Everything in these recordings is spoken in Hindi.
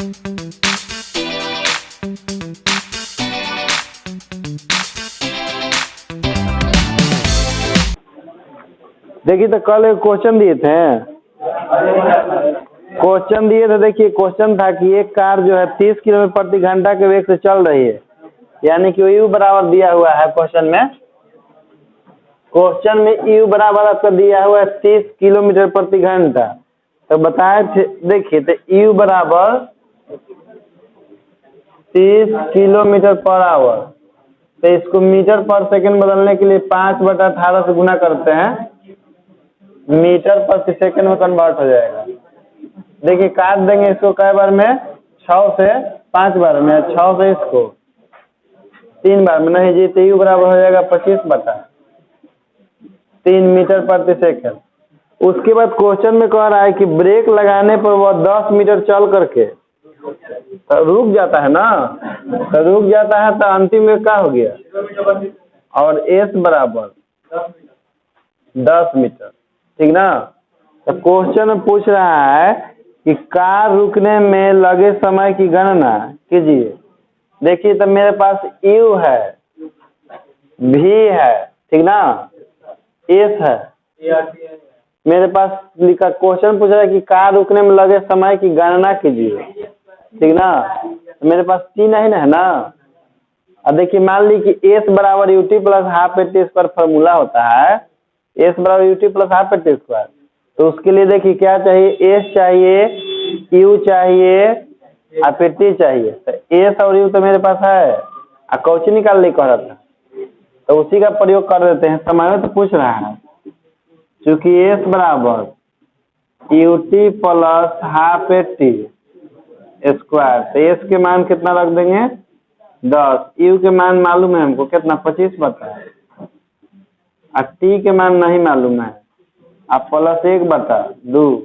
देखिए तो कल एक क्वेश्चन दिए थे। देखिए क्वेश्चन था कि एक कार जो है 30 किलोमीटर प्रति घंटा के वेग से चल रही है, यानी कि U बराबर दिया हुआ है क्वेश्चन में U बराबर आपका दिया हुआ है 30 किलोमीटर प्रति घंटा। तो बताए थे, देखिए तो U बराबर 30 किलोमीटर पर आवर, तो इसको मीटर पर सेकंड बदलने के लिए 5/18 से गुना करते हैं, मीटर प्रति सेकंड में कन्वर्ट हो जाएगा। देखिए काट देंगे इसको कै बार में, 6 से 5 बार में, 6 से इसको 3 बार में, नहीं जी, तो U बराबर हो जाएगा 25/3 मीटर प्रति सेकंड। उसके बाद क्वेश्चन में कह रहा है कि ब्रेक लगाने पर वह 10 मीटर चल करके तो रुक जाता है ना, तो रुक जाता है तो अंतिम में क्या हो गया, और S बराबर 10 मीटर, ठीक ना। तो क्वेश्चन में पूछ रहा है कि कार रुकने में लगे समय की गणना कीजिए। देखिए तो मेरे पास U है, V है, ठीक ना, S है, मेरे पास लिखा, क्वेश्चन पूछ रहा है कि कार रुकने में लगे समय की गणना कीजिए, ठीक ना। तो मेरे पास T नहीं है ना। अब देखिए मान ली कि S बराबर UT plus half AT square formula होता है, S बराबर UT plus half AT square. तो उसके लिए देखिए क्या चाहिए, S चाहिए, U चाहिए, AT चाहिए। तो S और U तो मेरे पास है, कौची निकालने कह रहा था, तो उसी का प्रयोग कर देते हैं। समय में तो पूछ रहा है, चूंकि S बराबर UT plus half AT square, तो S के मान कितना रख देंगे 10, U के मान मालूम है हमको कितना 25 बताया, और T के मान नहीं मालूम है, आप प्लस 1/2,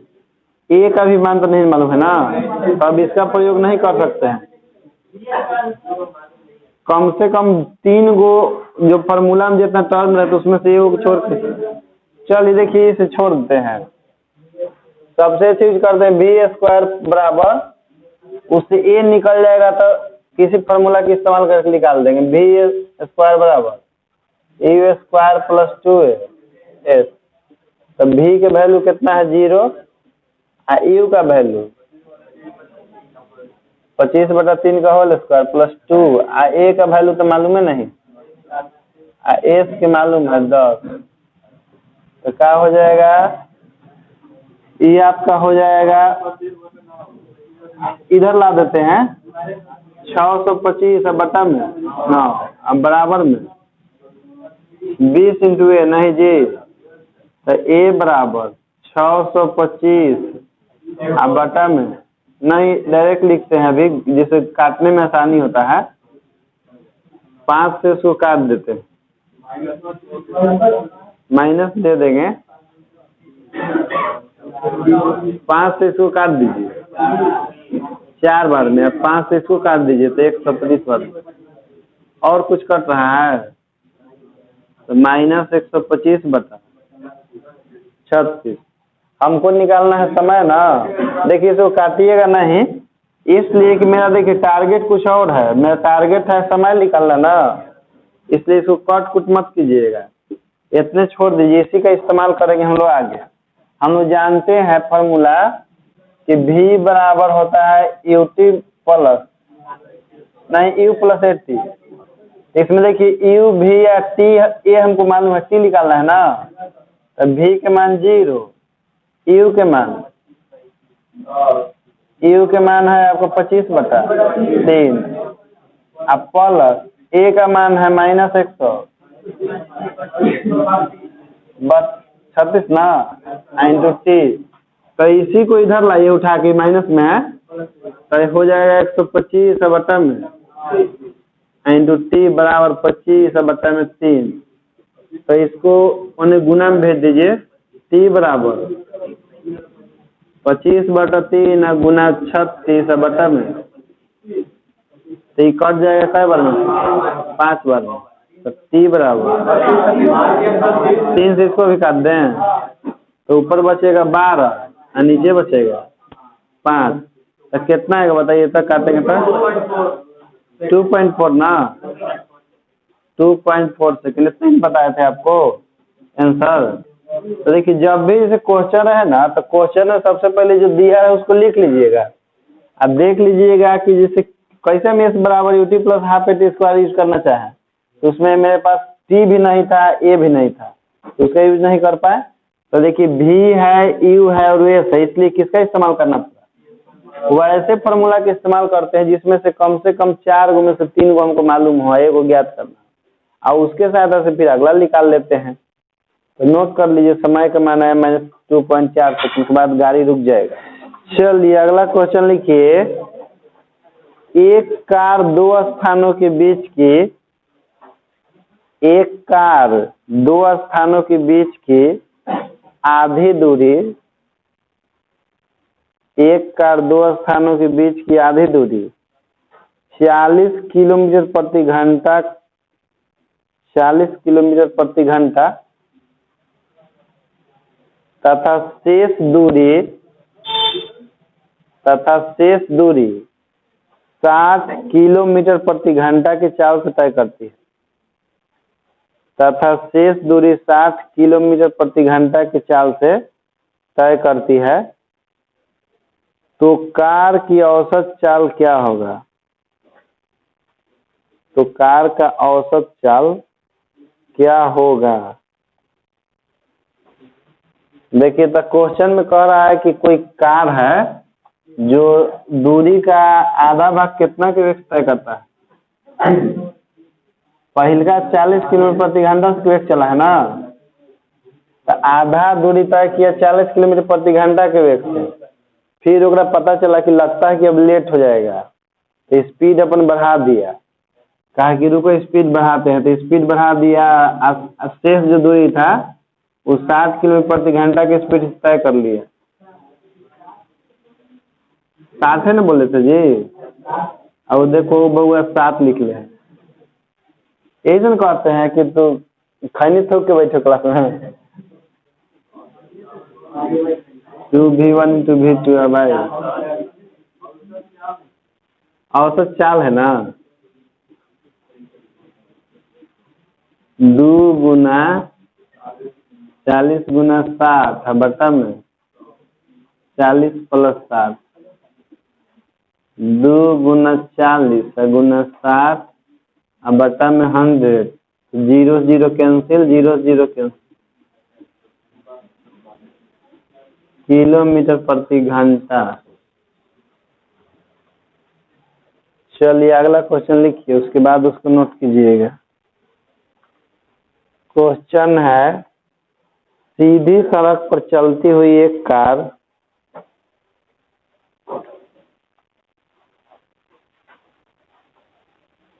A का भी मान तो नहीं मालूम है ना, तो अब इसका प्रयोग नहीं कर सकते हैं। कम से कम 3 गो जो फार्मूला में जितना टर्म रहता है उसमें से एक छोड़ के, चलिए देखिए इसे छोड़ देते हैं, सबसे चीज करते हैं B स्क्वायर बराबर, उससे A निकल जाएगा तो किसी फार्मूला की इस्तेमाल करके निकाल देंगे। B स्क्वायर बराबर U स्क्वायर प्लस 2S, तो V के वैल्यू कितना है 0, और U का वैल्यू 25/3 का होल स्क्वायर प्लस 2, और A का वैल्यू तो मालूम है नहीं, और S के मालूम है 10, तो क्या हो जाएगा, ये आपका हो जाएगा, इधर ला देते हैं 625/9 अब बराबर में 20 × A, नहीं जी, तो A बराबर 625 में, नहीं डायरेक्ट लिखते हैं अभी जिसे काटने में आसानी होता है, 5 से उसको काट देते हैं, माइनस दे देंगे, 5 से इसको काट दीजिए 4 बार में, अब 5 से इसको काट दीजिए तो 130 बार, और कुछ कट रहा है तो -125/36 हमको निकालना है समय ना। देखिए इसको काटिएगा नहीं, इसलिए कि मेरा देखिए टारगेट कुछ और है, मेरा टारगेट है समय निकालना ना, इसलिए इसको कट कुट मत कीजिएगा, इतने छोड़ दीजिए, इसी का इस्तेमाल करेंगे हम लोग आगे। हम लोग जानते हैं फॉर्मूला कि V बराबर होता है UT प्लस, नहीं U प्लस AT, इसमें देखिए U V या T, A हमको मालूम है, T निकालना है ना, तो V के मान 0, U के मान है आपको 25/3, अब प्लस A का मान है -136 ना, इंटू T, तो इसी को इधर लाइए उठा के माइनस में, तो हो जाएगा 125/3 इंटू T बराबर 25/3, तो इसको उन्हें गुना में भेज दीजिए, T बराबर 25/3 गुना 36/3, तो ये कट जाएगा कै बार में, 5 बार में, तो T बराबर 3 से इसको भी काट दें तो ऊपर बचेगा 12 और नीचे बचेगा 5, तो कितना है बताइए, तक काटेंगे तो 2.4 ना, 2.4 सेकेंड इतना ही बताए थे आपको आंसर। तो देखिए जब भी जैसे क्वेश्चन है ना, तो क्वेश्चन में सबसे पहले जो दिया है उसको लिख लीजिएगा। अब देख लीजिएगा कि जैसे कैसे हम एस बराबर UT plus half A T square use करना चाहें, तो उसमें मेरे पास टी भी नहीं था, ए भी नहीं था, तो उसका यूज नहीं कर पाए। तो देखिए भी है, यू है और एस है, इसलिए किसका इस्तेमाल करना पड़ा, वो ऐसे फॉर्मूला का इस्तेमाल करते हैं जिसमें से कम 4 गो में से 3 गो हमको मालूम हो, एक को ज्ञात करना, और उसके सहायता से फिर अगला निकाल लेते हैं। तो नोट कर लीजिए, समय का माना है -2.4 सेकंड के बाद गाड़ी रुक जाएगा। चलिए अगला क्वेश्चन लिखिए, एक कार दो स्थानों के बीच की, एक कार दो स्थानों के बीच की आधी दूरी, एक कार दो स्थानों के बीच की आधी दूरी 40 किलोमीटर प्रति घंटा, 40 किलोमीटर प्रति घंटा तथा शेष दूरी 60 किलोमीटर प्रति घंटा की चाल से तय करती है, तथा शेष दूरी 60 किलोमीटर प्रति घंटा की चाल से तय करती है, तो कार की औसत चाल क्या होगा। तो कार का औसत चाल क्या होगा। देखिए तो क्वेश्चन में कह रहा है कि कोई कार है जो दूरी का आधा भाग कितना के वेग तय करता है, पहले का 40 किलोमीटर प्रति घंटा से वेग चला है ना, तो आधा दूरी तय किया 40 किलोमीटर प्रति घंटा के वेग से, फिर ओकरा पता चला कि लगता है कि अब लेट हो जाएगा, तो स्पीड अपन बढ़ा दिया, कहा कि रुको स्पीड बढ़ाते हैं, तो स्पीड बढ़ा दिया, शेष जो दूरी था वो 60 किलोमीटर प्रति घंटा की स्पीड तय कर लिया। 60 है ना बोले थे जी, और देखो बहुआ 7 लिख ले, यही जन कहते हैं कि तू खैनी थोक के बैठो क्लास में। 2v1 2v2 है भाई, औसत चाल है ना, 2 गुना 40 गुना 60 है बटा में 40 प्लस 7, 2 गुना 40 गुना 60 और बटा में 100, 0 0 कैंसिल, 0 0 कैंसिल, किलोमीटर प्रति घंटा। चलिए अगला क्वेश्चन लिखिए, उसके बाद उसको नोट कीजिएगा। क्वेश्चन है, सीधी सड़क पर चलती हुई एक कार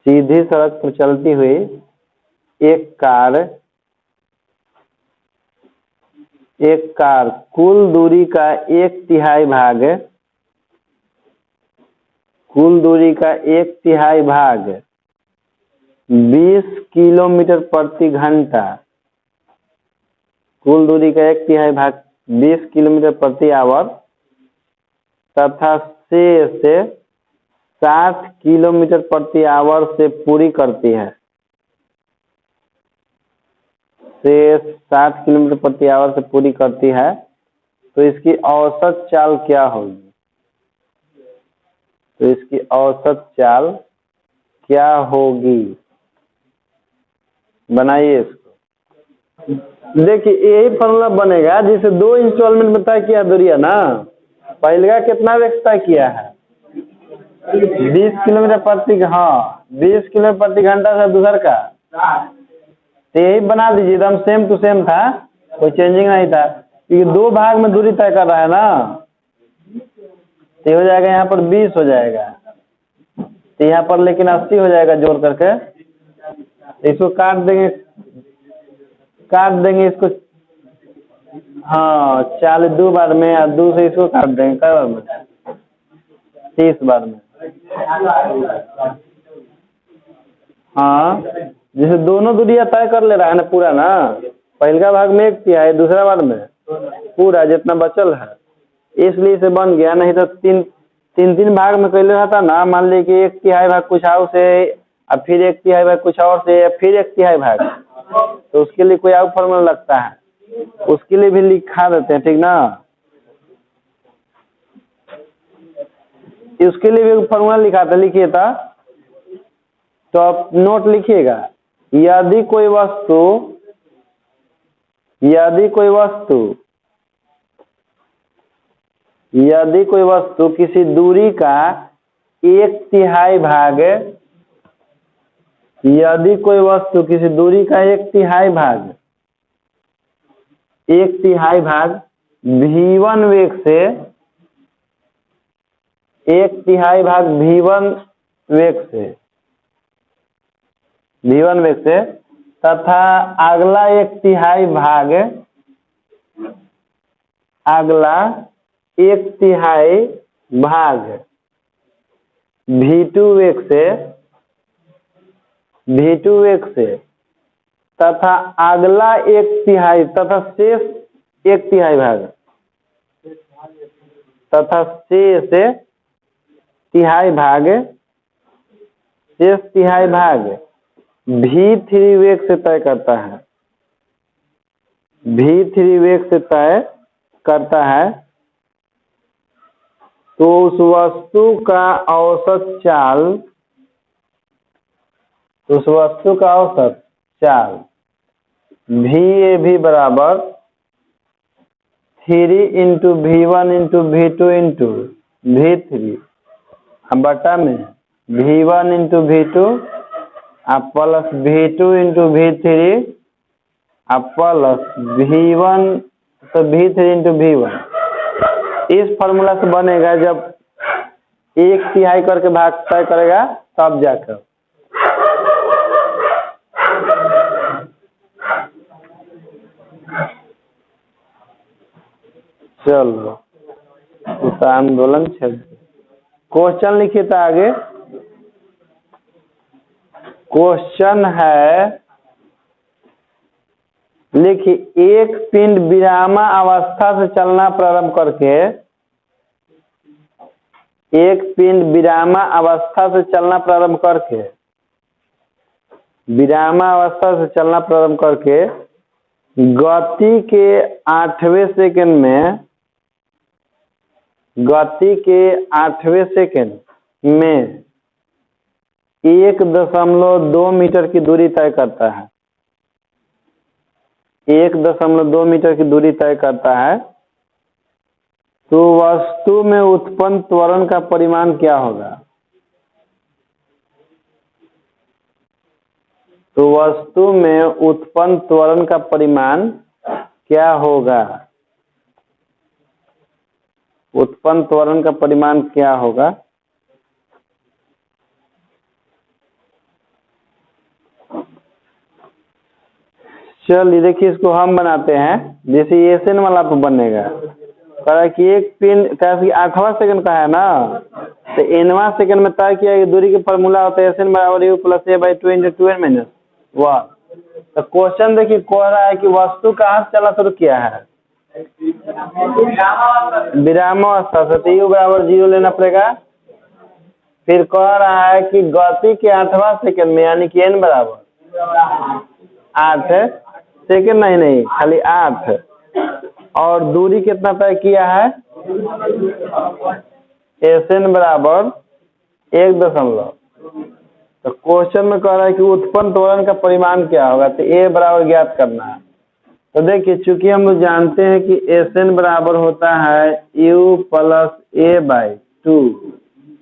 सीधी सड़क पर चलती हुई एक कार कुल दूरी का 1/3 भाग, कुल दूरी का 1/3 भाग 20 किलोमीटर प्रति घंटा, कुल दूरी का 1/3 भाग 20 किलोमीटर प्रति आवर तथा शेष 60 किलोमीटर प्रति आवर से पूरी करती है, शेष 60 किलोमीटर प्रति आवर से पूरी करती है, तो इसकी औसत चाल क्या होगी। तो इसकी औसत चाल क्या होगी, बनाइए इसको। देखिए यही फॉर्मूला बनेगा जिसे 2 इंस्टॉलमेंट में तय किया दूरी है ना, पहले का कितना वेग तय किया है 20 किलोमीटर प्रति, हाँ 20 किलोमीटर प्रति घंटा से दूसर का, तो यही बना दीजिए, एकदम सेम टू सेम था, कोई चेंजिंग नहीं था, क्योंकि 2 भाग में दूरी तय कर रहा है ना, तो हो जाएगा यहाँ पर 20 हो जाएगा, तो यहाँ पर लेकिन 80 हो जाएगा जोड़ करके, इसको काट देंगे इसको, हाँ 40 2 बार में, और 2 से इसको काट देंगे कई बार में, 30 बार में। हाँ जैसे दोनों दूरिया तय कर ले रहा है ना पूरा ना, पहला भाग में 1/3, दूसरा बार में पूरा जितना बचल है, इसलिए इसे बन गया, नहीं तो तीन भाग में कैले रहता ना, मान ली कि 1/3 भाग कुछ और से, अब फिर 1/3 भाग कुछ और से, फिर 1/3 भाग, तो उसके लिए कोई और फॉर्मूला लगता है, उसके लिए भी लिखा देते हैं, ठीक ना। उसके लिए भी फॉर्मूला लिखा था, लिखिए था, तो आप नोट लिखिएगा। यदि कोई वस्तु किसी दूरी का 1/3 भाग, यदि कोई वस्तु किसी दूरी का 1/3 भाग v1 वेग से, 1/3 भाग v1 वेग से तथा अगला 1/3 भाग v2 वेग से तथा अगला 1/3 तथा शेष 1/3 भाग तथा शेष 1/3 भाग v3 वेग से तय करता है, v3 वेग से तय करता है, तो उस वस्तु का औसत चाल VAB बराबर 3 × v1 × v2 × v3 बटा में v1 × v2 plus v2 × v3 plus v1 तो v3 × v1। इस फॉर्मूला से बनेगा जब 1/3 करके भाग तय करेगा तब जाकर। चलो उसका आंदोलन छेद। क्वेश्चन लिखिए था आगे। क्वेश्चन है, लिखिए एक पिंड विरामावस्था से चलना प्रारंभ करके, विरामावस्था से चलना प्रारंभ करके गति के 8वें सेकंड में 1.2 मीटर की दूरी तय करता है, 1.2 मीटर की दूरी तय करता है, तो वस्तु में उत्पन्न त्वरण का परिमाण क्या होगा? तो वस्तु में उत्पन्न त्वरण का परिमाण क्या होगा? उत्पन्न त्वरण का परिमाण क्या होगा? चलिए देखिए, इसको हम बनाते हैं, जैसे एसएन वाला तो बनेगा, कह कि एक पिंड कि 8वां सेकंड का है ना, तो nवां सेकंड में तय किया गया दूरी की फॉर्मूला होता है एसएन बराबर u plus a by 2 × 2n - 1। तो क्वेश्चन देखिए कह रहा है कि वस्तु कहाँ से चला शुरू किया है? विरामावस्था से, तो u बराबर 0 लेना पड़ेगा। फिर कह रहा है कि गति के 8वां सेकंड में, यानी कि n बराबर 8 सेकंड, नहीं खाली 8, और दूरी कितना तय किया है? एसएन बराबर 1 तो क्वेश्चन में कह रहा है कि उत्पन्न त्वरण का परिमाण क्या होगा, तो ए बराबर ज्ञात करना है। तो देखिए चूंकि हम लोग जानते हैं कि एसएन बराबर होता है u plus a by 2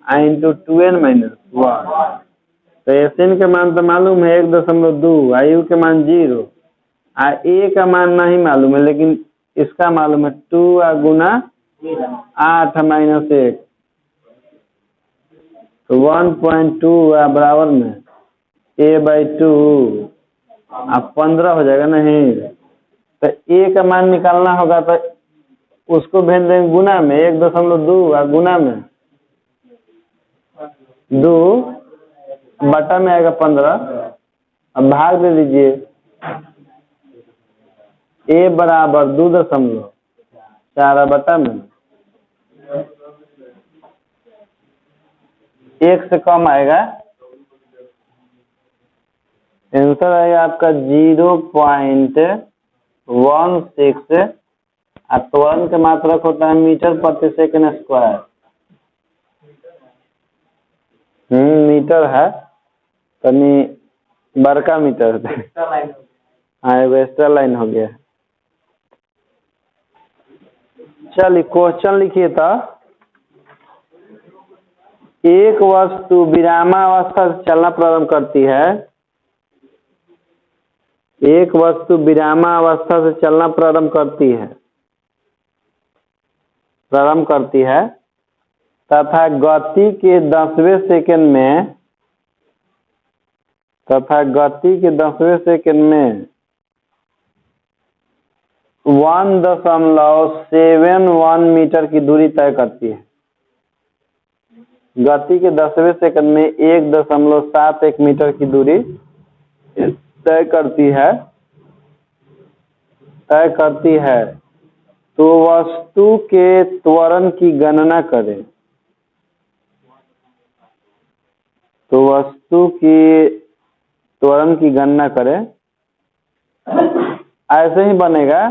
× 2n - 1, तो एसएन का मान तो मालूम है 1.2, u के मान 0, a का मान नहीं मालूम है, लेकिन इसका मालूम है 2 गुना 8 - 1, तो 1.2 बराबर में a बाई 2 अब 15 हो जाएगा नहीं, तो a का मान निकालना होगा, तो उसको भेज देंगे गुना में 1.2 गुना में 2 बटा में आएगा 15, अब भाग दे दीजिए, a बराबर 2.4 बटा में 1 से कम आएगा। आंसर आएगा आपका 0.16। त्वरण के मात्रक होता है मीटर प्रति सेकंड स्क्वायर। मीटर है, तनी बड़का मीटर है। हाँ, एगो एक्स्ट्रा लाइन हो गया। चलिए क्वेश्चन लिखिए तो। एक वस्तु विरामावस्था से चलना प्रारंभ करती है। एक वस्तु विरामावस्था से चलना प्रारंभ करती है तथा गति के 10वें सेकंड में 1.71 मीटर की दूरी तय करती है। गति के 10वें सेकंड में 1.71 मीटर की दूरी तय करती है तो वस्तु के त्वरण की गणना करें। ऐसे ही बनेगा।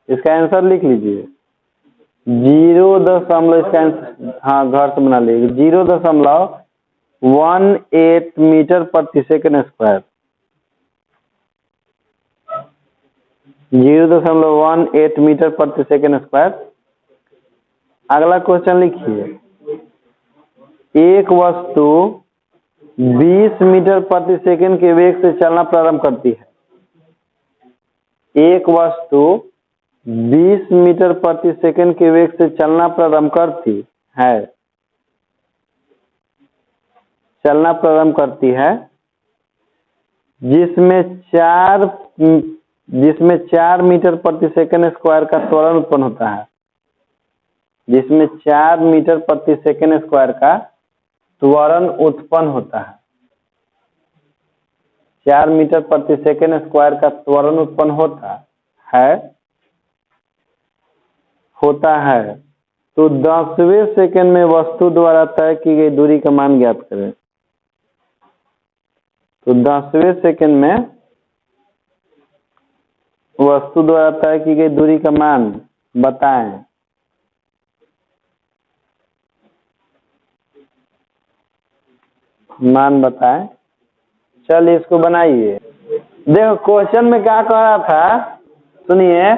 इसका आंसर लिख लीजिए। 0. इसका आंसर, हाँ घर से बना लीजिए। 0.18 मीटर प्रति सेकंड स्क्वायर। 0.18 मीटर प्रति सेकंड स्क्वायर। अगला क्वेश्चन लिखिए। एक वस्तु 20 मीटर प्रति सेकंड के वेग से चलना प्रारंभ करती है। एक वस्तु 20 मीटर प्रति सेकंड के वेग से चलना प्रारंभ करती है जिसमें 4 मीटर प्रति सेकंड स्क्वायर का त्वरण उत्पन्न होता है। 4 मीटर प्रति सेकंड स्क्वायर का त्वरण उत्पन्न होता है। तो 10वें सेकंड में वस्तु द्वारा तय की गई दूरी का मान ज्ञात करें। तो 10वें सेकंड में वस्तु द्वारा तय की गई दूरी का मान बताएं। चलिए इसको बनाइए। देखो क्वेश्चन में क्या कह रहा था, सुनिए।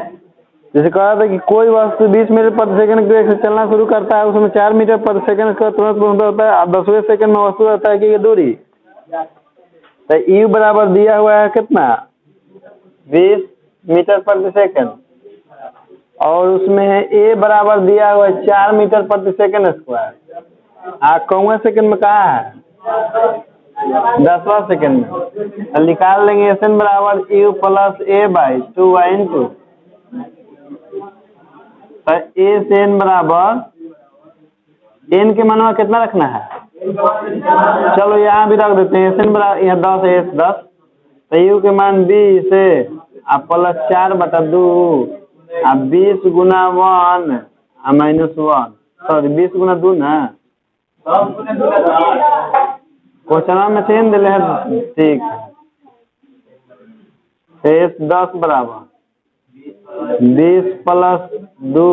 जैसे कह रहा था कि कोई वस्तु 20 मीटर प्रति सेकंड के वेग से चलना शुरू करता है, उसमें 4 मीटर प्रति सेकंड का तुरंत होता है। 10वें सेकंड में वस्तु रहता है कि दूरी, तो यू बराबर दिया हुआ है कितना, 20 मीटर प्रति सेकंड, और उसमें ए बराबर दिया हुआ है 4 मीटर प्रति सेकंड स्क्वायर। कौन सेकंड में कहा है, 10वां सेकंड में। निकाल लेंगे एस एन बराबर यू प्लस ए बाई 2/2। तो ए से एन बराबर, एन के मनवा कितना रखना है, चलो यहाँ भी रख देते हैं। एस एन बराबर यहाँ 10 है, 10। तो यू के मान 20 है प्लस 4/2 20 गुना 1 -1, सॉरी 20 गुना 2 ना, क्वेश्चन में चेंज दिले है। ठीक है, 10 बराबर 20 प्लस 2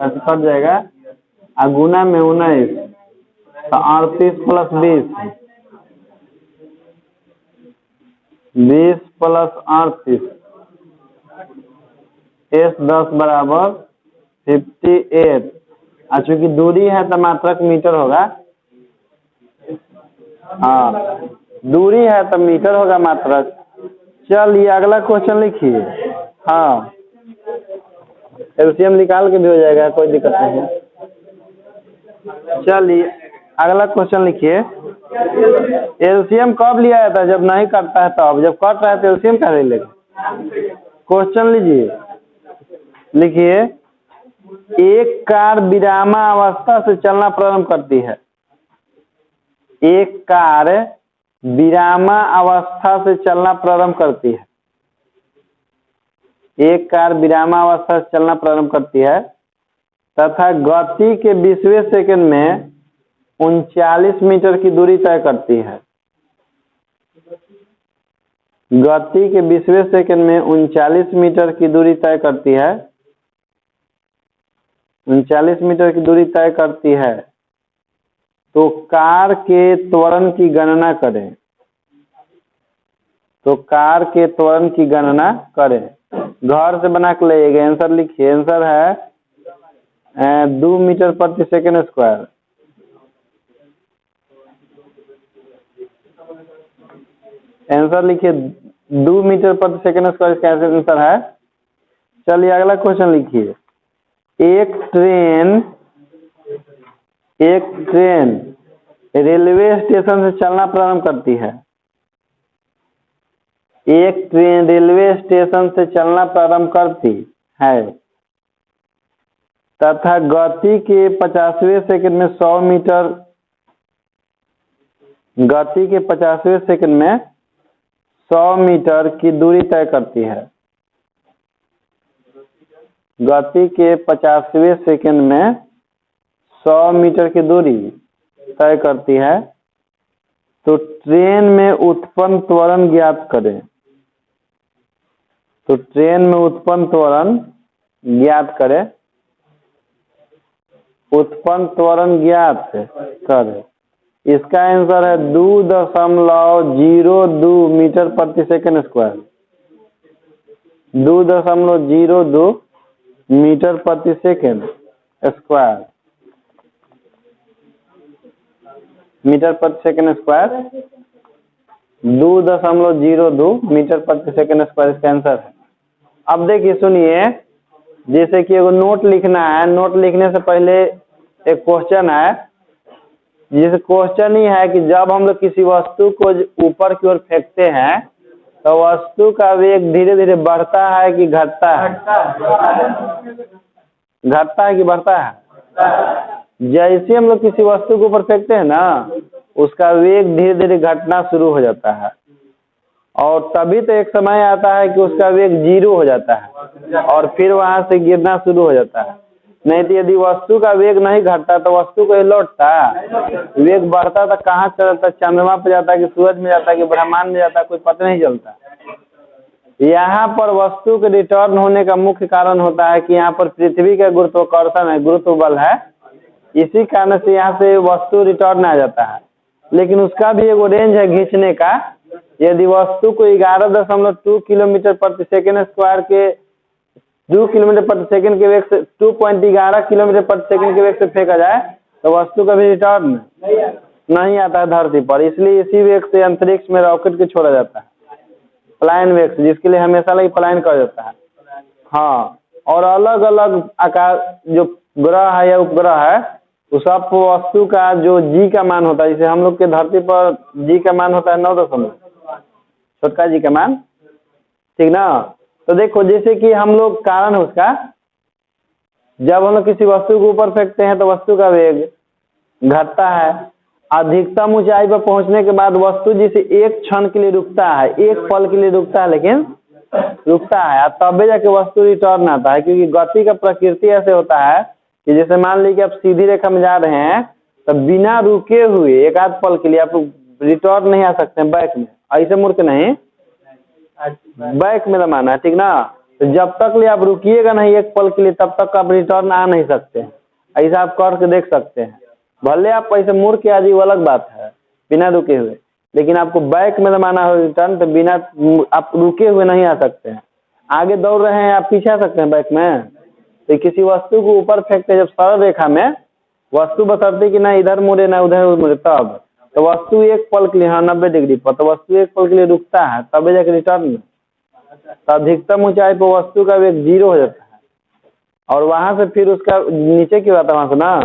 ऐसे कट जाएगा, गुना में 19, तो 38 प्लस 20 प्लस 38, एस 10 बराबर 58। चूंकि दूरी है तो मात्रक मीटर होगा। हाँ, दूरी है तो मीटर होगा मात्रक। चलिए अगला क्वेश्चन लिखिए। हाँ, एलसीएम निकाल के भी हो जाएगा, कोई दिक्कत नहीं है। चलिए अगला क्वेश्चन लिखिए। एलसीएम कब लिया जाता है, जब नहीं करता है तब। जब कट रहा है तो एलसीएम क्या लेगा। क्वेश्चन लिखिए। एक कार विरामावस्था से चलना प्रारंभ करती है। एक कार विरामावस्था से चलना प्रारंभ करती है। एक कार विरामावस्था से चलना प्रारंभ करती है तथा गति के 20वें सेकंड में 39 मीटर की दूरी तय करती है। गति के 20वें सेकंड में 39 मीटर की दूरी तय करती है। 39 मीटर की दूरी तय करती है, तो कार के त्वरण की गणना करें। तो कार के त्वरण की गणना करें। घर से बना के लाइएगा, आंसर लिखिए। आंसर है 2 मीटर प्रति सेकंड स्क्वायर। आंसर लिखिए 2 मीटर प्रति सेकंड स्क्वायर का आंसर है। चलिए अगला क्वेश्चन लिखिए। एक ट्रेन रेलवे स्टेशन से चलना प्रारंभ करती है। एक ट्रेन रेलवे स्टेशन से चलना प्रारंभ करती है तथा गति के 50वें सेकंड में 100 मीटर गति के 50वें सेकंड में 100 मीटर की दूरी तय करती है। गति के 50वें सेकंड में 100 मीटर की दूरी तय करती है, तो ट्रेन में उत्पन्न त्वरण ज्ञात करें। तो ट्रेन में उत्पन्न त्वरण ज्ञात करें। उत्पन्न त्वरण ज्ञात करें। इसका आंसर है 2.02 मीटर प्रति सेकंड स्क्वायर। 2.02 मीटर प्रति सेकंड स्क्वायर। मीटर प्रति सेकंड स्क्वायर 2.02 मीटर प्रति सेकंड स्क्वायर इसका आंसर है। अब देखिए सुनिए, जैसे कि एगो नोट लिखना है। नोट लिखने से पहले एक क्वेश्चन है, जिस क्वेश्चन ही है कि जब हम लोग किसी वस्तु को ऊपर की ओर फेंकते हैं तो वस्तु का वेग धीरे धीरे बढ़ता है कि घटता है? घटता है कि बढ़ता है? जैसे हम लोग किसी वस्तु के ऊपर फेंकते हैं ना, उसका वेग धीरे धीरे घटना शुरू हो जाता है, और तभी तो एक समय आता है कि उसका वेग 0 हो जाता है और फिर वहां से गिरना शुरू हो जाता है। नहीं तो यदि वस्तु का वेग नहीं घटता तो वस्तु को लौटता। वेग बढ़ता तो कहाँ चलता? चंद्रमा पे जाता है कि सूरज में जाता है कि ब्रह्मांड में जाता है, कोई पता नहीं चलता। यहाँ पर वस्तु के रिटर्न होने का मुख्य कारण होता है कि यहाँ पर पृथ्वी का गुरुत्वाकर्षण है, गुरुत्व बल है। इसी कारण से यहाँ से वस्तु रिटर्न आ जाता है, लेकिन उसका भी एक रेंज है खींचने का। यदि वस्तु को 11.2 किलोमीटर प्रति सेकंड स्क्वायर के 2 किलोमीटर प्रति सेकंड के वेग से 2.11 किलोमीटर प्रति सेकंड के वेग से फेंका जाए तो वस्तु का भी रिटर्न नहीं आता है धरती पर। इसलिए इसी वेग से अंतरिक्ष में रॉकेट को छोड़ा जाता है, पलायन वेग से, जिसके लिए हमेशा लगी पलायन कर जाता है। हाँ, और अलग अलग आकार जो ग्रह है या उपग्रह है, उस सब वस्तु का जो जी का मान होता है, जैसे हम लोग के धरती पर जी का मान होता है 9, छोटका जी का मान, ठीक ना। तो देखो जैसे कि हम लोग कारण है उसका, जब हम लोग किसी वस्तु के ऊपर फेंकते हैं तो वस्तु का वेग घटता है। अधिकतम ऊंचाई पर पहुंचने के बाद वस्तु जिसे एक क्षण के लिए रुकता है, एक पल के लिए रुकता है, लेकिन रुकता है, तब जाके वस्तु रिटर्न आता है। क्योंकि गति का प्रकृति ऐसे होता है कि जैसे मान लीजिए आप सीधी रेखा में जा रहे हैं, तो बिना रुके हुए एक आध पल के लिए आप रिटर्न नहीं आ सकते हैं बैक में, ऐसे मुड़ के नहीं, बैक में जमाना है, ठीक ना। तो जब तक ले आप रुकिएगा नहीं एक पल के लिए, तब तक आप रिटर्न आ नहीं सकते हैं। ऐसा आप करके देख सकते हैं। भले आप ऐसे मुड़ के आ जाइए, वो अलग बात है, बिना रुके हुए, लेकिन आपको बैक में जमाना हो रिटर्न, तो बिना आप रुके हुए नहीं आ सकते हैं। आगे दौड़ रहे हैं, आप पीछे आ सकते हैं बैक में। तो किसी वस्तु को ऊपर फेंकते जब सरल रेखा में, वस्तु बतरती कि ना इधर मुड़े ना उधर मुड़े, तब तो वस्तु एक पल के लिए, हाँ 90 डिग्री पर, तो वस्तु एक पल के लिए रुकता है, तब जाके रिटर्न। तो अधिकतम ऊंचाई पर वस्तु का वेग 0 हो जाता है, और वहां से फिर उसका नीचे की बात है वहां से ना,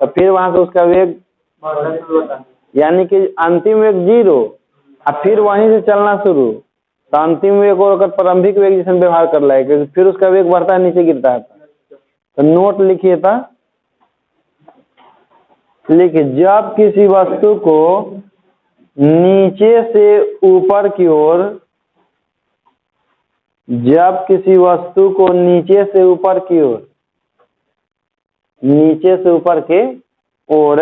तो फिर वहां से उसका वेग, यानी कि अंतिम वेग 0 और फिर वहीं से चलना शुरू, तो अंतिम वेग और प्रारंभिक वेग जैसे व्यवहार कर लाएगा, फिर उसका वेग बढ़ता है, नीचे गिरता है। तो नोट लिखिए था, लिखिए जब किसी वस्तु को नीचे से ऊपर की ओर, जब किसी वस्तु को नीचे से ऊपर की ओर, नीचे से ऊपर के ओर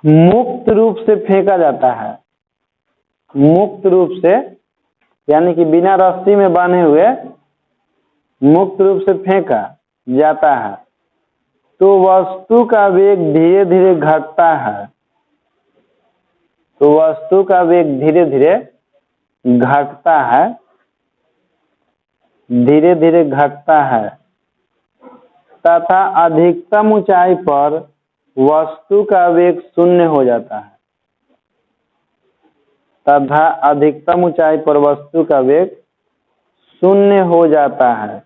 मुक्त रूप से फेंका जाता है, मुक्त रूप से यानी कि बिना रस्सी में बांधे हुए मुक्त रूप से फेंका जाता है तो वस्तु का वेग धीरे धीरे घटता है, तो वस्तु का वेग धीरे धीरे घटता है, धीरे धीरे घटता है तथा अधिकतम ऊंचाई पर वस्तु का वेग शून्य हो जाता है, तथा अधिकतम ऊंचाई पर वस्तु का वेग शून्य हो जाता है,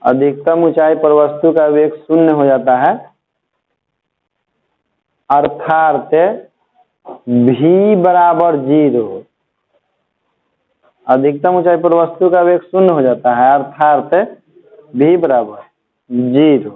अधिकतम ऊंचाई पर वस्तु का वेग शून्य हो जाता है अर्थात v बराबर 0, अधिकतम ऊंचाई पर वस्तु का वेग शून्य हो जाता है अर्थात v बराबर 0।